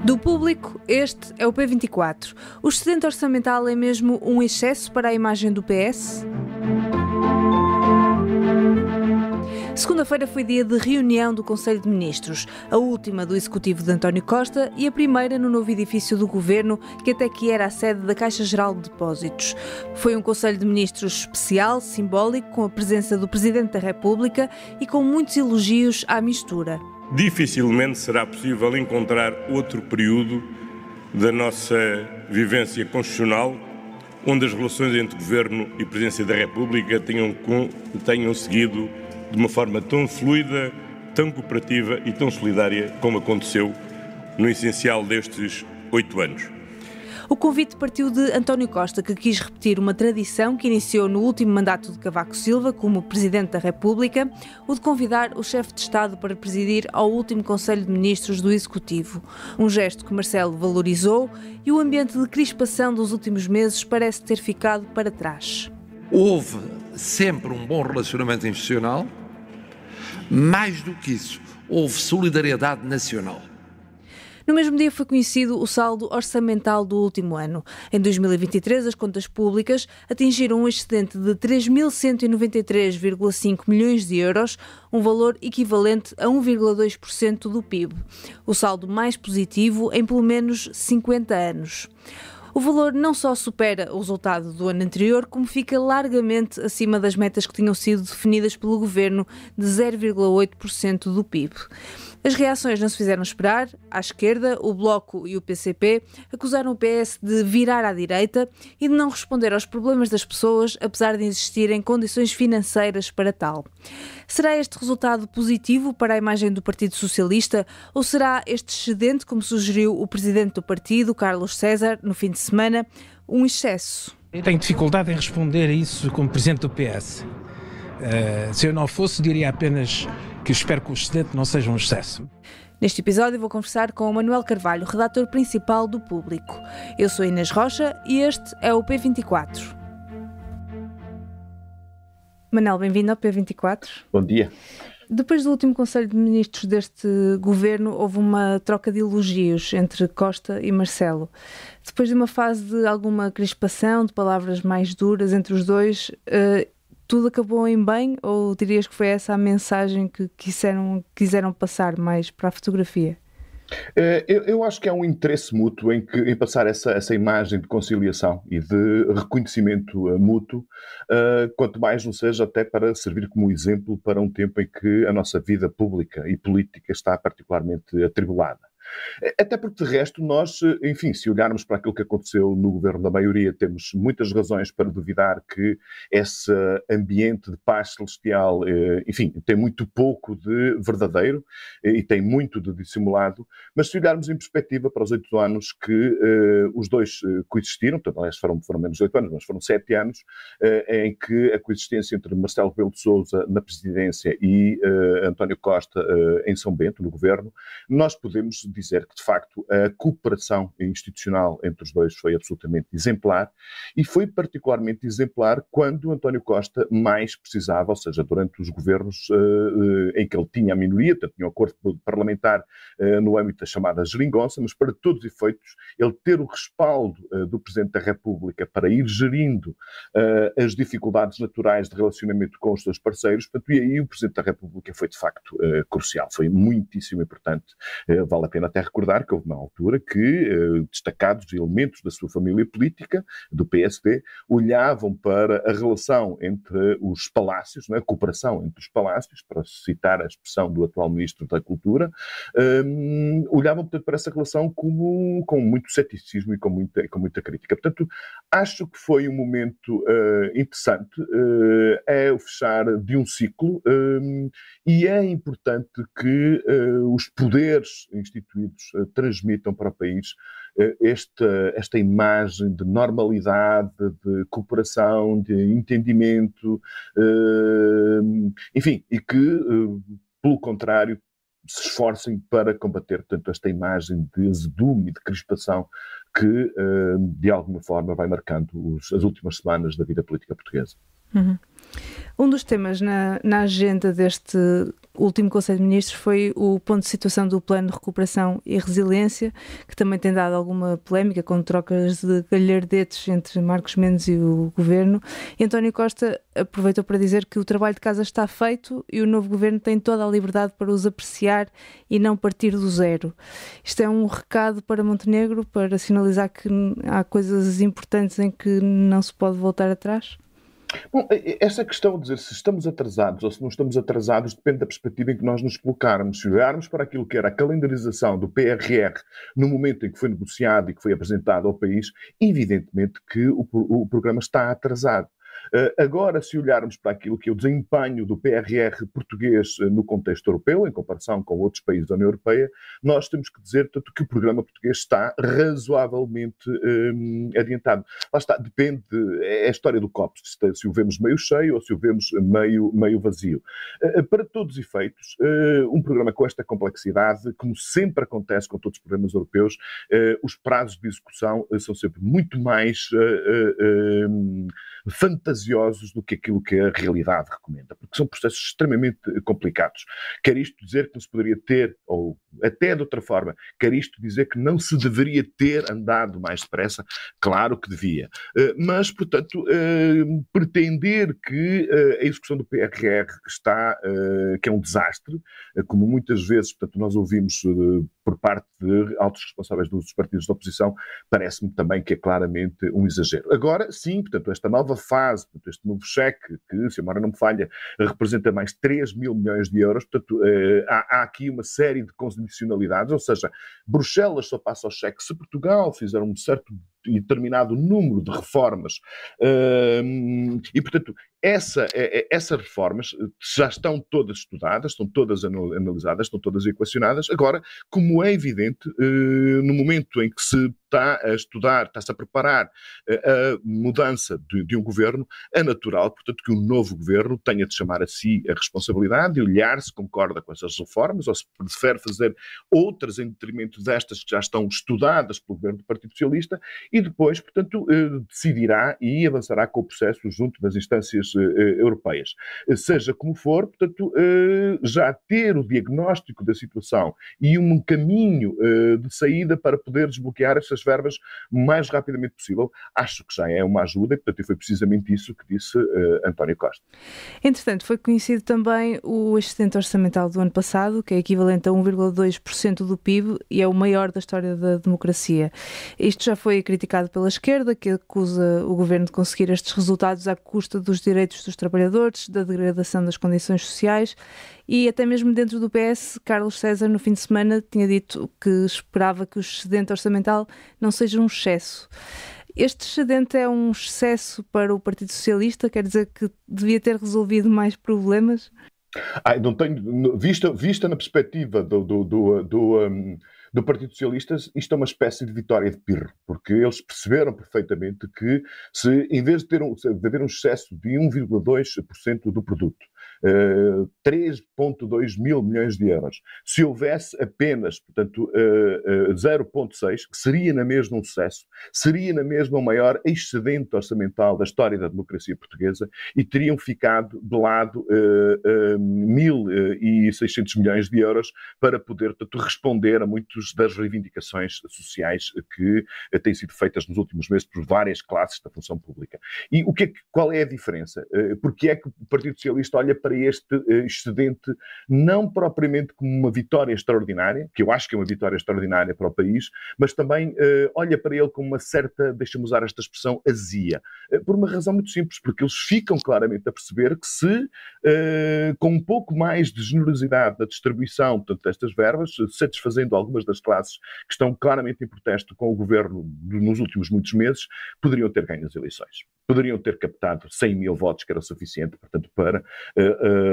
Do Público, este é o P24. O excedente orçamental é mesmo um excesso para a imagem do PS? Segunda-feira foi dia de reunião do Conselho de Ministros, a última do Executivo de António Costa e a primeira no novo edifício do Governo, que até aqui era a sede da Caixa Geral de Depósitos. Foi um Conselho de Ministros especial, simbólico, com a presença do Presidente da República e com muitos elogios à mistura. Dificilmente será possível encontrar outro período da nossa vivência constitucional onde as relações entre Governo e Presidência da República tenham seguido de uma forma tão fluida, tão cooperativa e tão solidária como aconteceu no essencial destes 8 anos. O convite partiu de António Costa, que quis repetir uma tradição que iniciou no último mandato de Cavaco Silva como Presidente da República, o de convidar o chefe de Estado para presidir ao último Conselho de Ministros do Executivo. Um gesto que Marcelo valorizou e o ambiente de crispação dos últimos meses parece ter ficado para trás. Houve sempre um bom relacionamento institucional. Mais do que isso, houve solidariedade nacional. No mesmo dia foi conhecido o saldo orçamental do último ano. Em 2023, as contas públicas atingiram um excedente de 3.193,5 milhões de euros, um valor equivalente a 1,2% do PIB. O saldo mais positivo em pelo menos 50 anos. O valor não só supera o resultado do ano anterior, como fica largamente acima das metas que tinham sido definidas pelo Governo de 0,8% do PIB. As reações não se fizeram esperar. À esquerda, o Bloco e o PCP acusaram o PS de virar à direita e de não responder aos problemas das pessoas, apesar de existirem condições financeiras para tal. Será este resultado positivo para a imagem do Partido Socialista ou será este excedente, como sugeriu o presidente do partido, Carlos César, no fim de semana, um excesso? Eu tenho dificuldade em responder a isso como presidente do PS. Se eu não fosse, diria apenas que espero que o excedente não seja um excesso. Neste episódio vou conversar com o Manuel Carvalho, redator principal do Público. Eu sou Inês Rocha e este é o P24. Manel, bem-vindo ao P24. Bom dia. Depois do último Conselho de Ministros deste governo, houve uma troca de elogios entre Costa e Marcelo. Depois de uma fase de alguma crispação, de palavras mais duras entre os dois, tudo acabou em bem, ou dirias que foi essa a mensagem que quiseram passar mais para a fotografia? Eu acho que há um interesse mútuo em passar essa imagem de conciliação e de reconhecimento mútuo, quanto mais não seja até para servir como exemplo para um tempo em que a nossa vida pública e política está particularmente atribulada. Até porque, de resto, nós, enfim, se olharmos para aquilo que aconteceu no governo da maioria, temos muitas razões para duvidar que esse ambiente de paz celestial, enfim, tem muito pouco de verdadeiro e tem muito de dissimulado, mas se olharmos em perspectiva para os 8 anos que os dois coexistiram, portanto, aliás, foram menos 8 anos, mas foram 7 anos, em que a coexistência entre Marcelo Rebelo de Sousa na presidência e António Costa em São Bento, no governo, nós podemos dizer que, de facto, a cooperação institucional entre os dois foi absolutamente exemplar e foi particularmente exemplar quando António Costa mais precisava, ou seja, durante os governos em que ele tinha a minoria, portanto, tinha um acordo parlamentar no âmbito da chamada geringonça, mas para todos os efeitos, ele ter o respaldo do Presidente da República para ir gerindo as dificuldades naturais de relacionamento com os seus parceiros, portanto, e aí o Presidente da República foi, de facto, crucial, foi muitíssimo importante. Vale a pena até recordar que houve uma altura que destacados elementos da sua família política, do PSD, olhavam para a relação entre os palácios, a cooperação entre os palácios, para citar a expressão do atual Ministro da Cultura, olhavam, portanto, para essa relação com muito ceticismo e com muita crítica. Portanto, acho que foi um momento interessante, é o fechar de um ciclo e é importante que os poderes instituídos transmitam para o país esta imagem de normalidade, de cooperação, de entendimento, enfim, e que, pelo contrário, se esforcem para combater, portanto, esta imagem de azedume e de crispação que, de alguma forma, vai marcando as últimas semanas da vida política portuguesa. Uhum. Um dos temas na agenda deste último Conselho de Ministros foi o ponto de situação do Plano de Recuperação e Resiliência, que também tem dado alguma polémica, com trocas de galhardetes entre Marcos Mendes e o Governo. E António Costa aproveitou para dizer que o trabalho de casa está feito e o novo Governo tem toda a liberdade para os apreciar e não partir do zero. Isto é um recado para Montenegro, para sinalizar que há coisas importantes em que não se pode voltar atrás? Bom, essa questão de dizer se estamos atrasados ou se não estamos atrasados depende da perspectiva em que nós nos colocarmos. Se olharmos para aquilo que era a calendarização do PRR no momento em que foi negociado e que foi apresentado ao país, evidentemente que o programa está atrasado. Agora, se olharmos para aquilo que é o desempenho do PRR português no contexto europeu, em comparação com outros países da União Europeia, nós temos que dizer, portanto, que o programa português está razoavelmente adiantado. Lá está, depende, é a história do copo, se o vemos meio cheio ou se o vemos meio vazio. Para todos os efeitos, um programa com esta complexidade, como sempre acontece com todos os programas europeus, os prazos de execução são sempre muito mais fantasiosos do que aquilo que a realidade recomenda, porque são processos extremamente complicados. Quer isto dizer que não se poderia ter, ou até de outra forma, quer isto dizer que não se deveria ter andado mais depressa? Claro que devia. Mas, portanto, pretender que a execução do PRR que é um desastre, como muitas vezes, portanto, nós ouvimos por parte de altos responsáveis dos partidos da oposição, parece-me também que é claramente um exagero. Agora, sim, portanto, esta nova fase, portanto, este novo cheque, que, se a memória não me falha, representa mais 3 mil milhões de euros, portanto, há aqui uma série de condicionalidades, ou seja, Bruxelas só passa ao cheque se Portugal fizer um certo e determinado número de reformas, e, portanto, essas reformas já estão todas estudadas, estão todas analisadas, estão todas equacionadas. Agora, como é evidente, no momento em que se está a estudar, está-se a preparar a mudança de um governo, é natural, portanto, que o novo governo tenha de chamar a si a responsabilidade de olhar se concorda com essas reformas ou se prefere fazer outras em detrimento destas que já estão estudadas pelo governo do Partido Socialista e depois, portanto, decidirá e avançará com o processo junto das instâncias europeias. Seja como for, portanto, já ter o diagnóstico da situação e um caminho de saída para poder desbloquear essas verbas o mais rapidamente possível, acho que já é uma ajuda e, portanto, foi precisamente isso que disse António Costa. Entretanto, foi conhecido também o excedente orçamental do ano passado, que é equivalente a 1,2% do PIB e é o maior da história da democracia. Isto já foi criticado pela esquerda, que acusa o governo de conseguir estes resultados à custa dos direitos dos trabalhadores, da degradação das condições sociais, e até mesmo dentro do PS, Carlos César, no fim de semana, tinha dito que esperava que o excedente orçamental não seja um excesso. Este excedente é um excesso para o Partido Socialista? Quer dizer que devia ter resolvido mais problemas? Não tenho, vista na perspectiva do Partido Socialista, isto é uma espécie de vitória de pirro, porque eles perceberam perfeitamente que se, em vez de haver um excesso de 1,2% do produto, 3,2 mil milhões de euros, se houvesse apenas, portanto, 0,6, que seria na mesma um sucesso, seria na mesma o maior excedente orçamental da história da democracia portuguesa e teriam ficado de lado 1.600 milhões de euros para poder, portanto, responder a muitas das reivindicações sociais que têm sido feitas nos últimos meses por várias classes da função pública. E qual é a diferença? Porque é que o Partido Socialista olha para este excedente não propriamente como uma vitória extraordinária, que eu acho que é uma vitória extraordinária para o país, mas também olha para ele com uma certa, deixa-me usar esta expressão, azia. Por uma razão muito simples, porque eles ficam claramente a perceber que se, com um pouco mais de generosidade na distribuição, portanto, destas verbas, satisfazendo algumas das classes que estão claramente em protesto com o governo nos últimos muitos meses, poderiam ter ganho as eleições. Poderiam ter captado 100 mil votos, que era o suficiente, portanto, para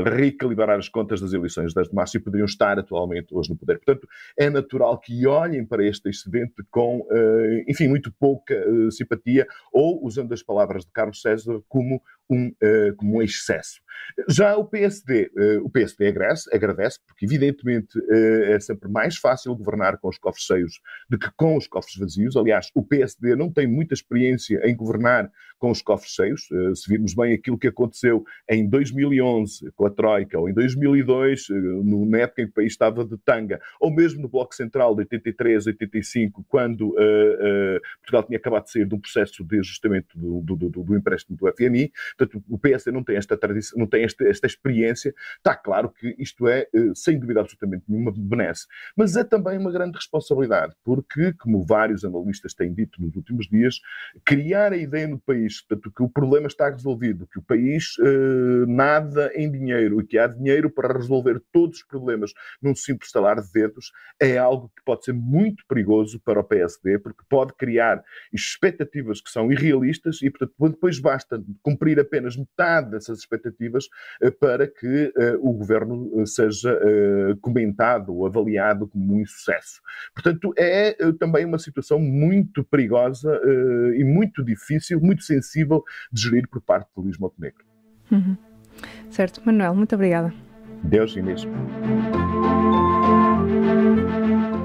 reequilibrar as contas das eleições de 10 de março e poderiam estar atualmente hoje no poder. Portanto, é natural que olhem para este excedente com, enfim, muito pouca simpatia ou, usando as palavras de Carlos César, como um excesso. Já o PSD agradece, porque evidentemente é sempre mais fácil governar com os cofres cheios do que com os cofres vazios. Aliás, o PSD não tem muita experiência em governar com os cofres cheios. Se virmos bem aquilo que aconteceu em 2011 com a Troika, ou em 2002, na época em que o país estava de tanga, ou mesmo no Bloco Central de 83, 85, quando Portugal tinha acabado de sair de um processo de ajustamento do empréstimo do FMI. Portanto, o PSD não tem esta tradição, não tem esta experiência. Está claro que isto é, sem dúvida absolutamente nenhuma, benesse. Mas é também uma grande responsabilidade, porque, como vários analistas têm dito nos últimos dias, criar a ideia no país, portanto, que o problema está resolvido, que o país nada em dinheiro e que há dinheiro para resolver todos os problemas num simples estalar de dedos, é algo que pode ser muito perigoso para o PSD, porque pode criar expectativas que são irrealistas e, portanto, depois basta cumprir apenas metade dessas expectativas para que o governo seja comentado ou avaliado como um insucesso. Portanto, é também uma situação muito perigosa e muito difícil, muito sensível de gerir por parte de Luís Montenegro. Certo. Manuel, muito obrigada. Deus, Inês.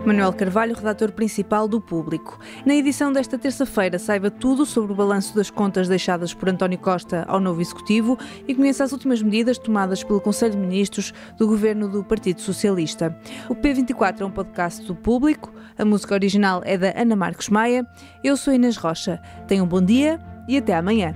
Manuel Carvalho, redator principal do Público. Na edição desta terça-feira, saiba tudo sobre o balanço das contas deixadas por António Costa ao novo Executivo e conheça as últimas medidas tomadas pelo Conselho de Ministros do Governo do Partido Socialista. O P24 é um podcast do Público, a música original é da Ana Marcos Maia. Eu sou Inês Rocha. Tenham um bom dia e até amanhã.